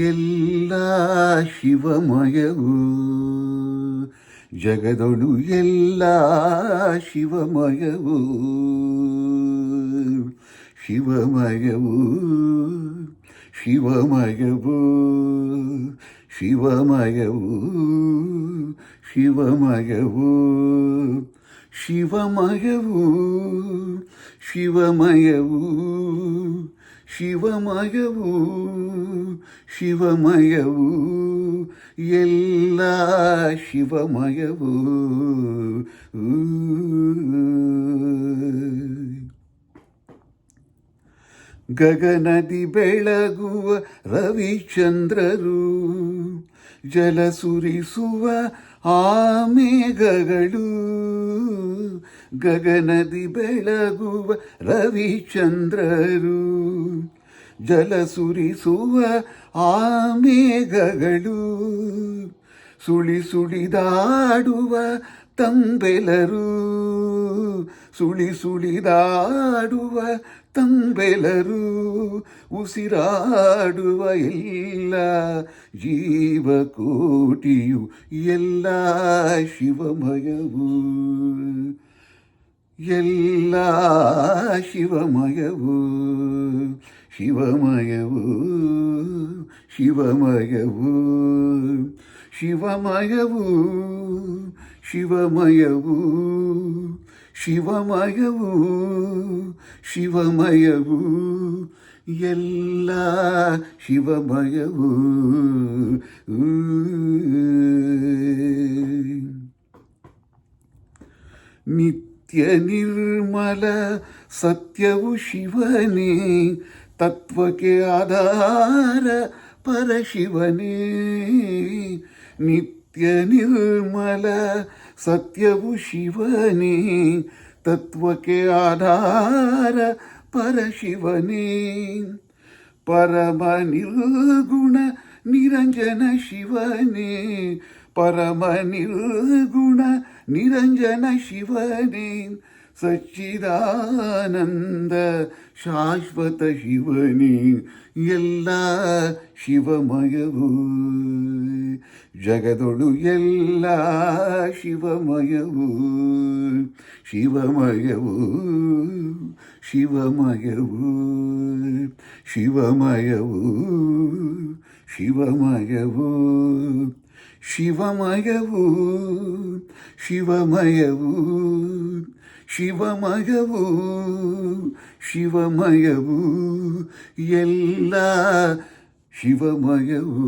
ಎಲ್ಲ ಶಿವಮಯವು ಜಗದೊಳು ಎಲ್ಲ ಶಿವಮಯವು ಶಿವಮಯವು ಶಿವಮಯವು ಶಿವಮಯವು ಶಿವಮಯವು ಶಿವಮಯವು ಶಿವಮಯವು ಶಿವಮಯವು ಶಿವಮಯವು ಎಲ್ಲ ಶಿವಮಯವು ಗಗನದಿ ಬೆಳಗುವ ರವಿಚಂದ್ರರು ಜಲ ಸುರಿಸುವ ಆಮೇಘಗಳು ಗಗನದಿ ಬೆಳಗುವ ರವಿಚಂದ್ರರು ಜಲ ಸುರಿಸುವ ಆಮೇಘಗಳು ಸುಳಿ ಸುಳಿದಾಡುವ ತಂಬೆಲರು ಸುಳಿ ಸುಳಿದಾಡುವ ತಂಬೆಲರು ಉಸಿರಾಡುವ ಎಲ್ಲ ಜೀವಕೋಟಿಯು ಎಲ್ಲ ಶಿವಮಯವು ಎಲ್ಲ ಶಿವಮಯವು ಶಿವಮಯವು ಶಿವಮಯವು ಶಿವಮಯವು ಶಿವಮಯವು ಶಿವಮಯವು ಶಿವಮಯವು ಎಲ್ಲ ಶಿವಮಯವು ನಿತ್ಯ ನಿರ್ಮಲ ಸತ್ಯವು ಶಿವನೇ ತತ್ವಕ್ಕೆ ಆಧಾರ ಪರಶಿವನೇ ನಿತ್ಯ ನಿರ್ಮಲ ಸತ್ಯವು ಶಿವನೇ ತತ್ವಕ್ಕೆ ಆಧಾರ ಪರಶಿವನೇ ಪರಮ ನಿರ್ಗುಣ ನಿರಂಜನ ಶಿವನೇ ಪರಮ ನಿರ್ಗುಣ ನಿರಂಜನ ಶಿವನೇ ಸಚ್ಚಿದಾನಂದ ಶಾಶ್ವತ ಶಿವನೇ ಎಲ್ಲ ಶಿವಮಯವು ಜಗದೊಳು ಎಲ್ಲ ಶಿವಮಯವು ಶಿವಮಯವು ಶಿವಮಯವು ಶಿವಮಯವು ಶಿವಮಯವು ಶಿವಮಯವು ಶಿವಮಯವು ಶಿವಮಯವು ಶಿವಮಯವು ಎಲ್ಲ ಶಿವಮಯವು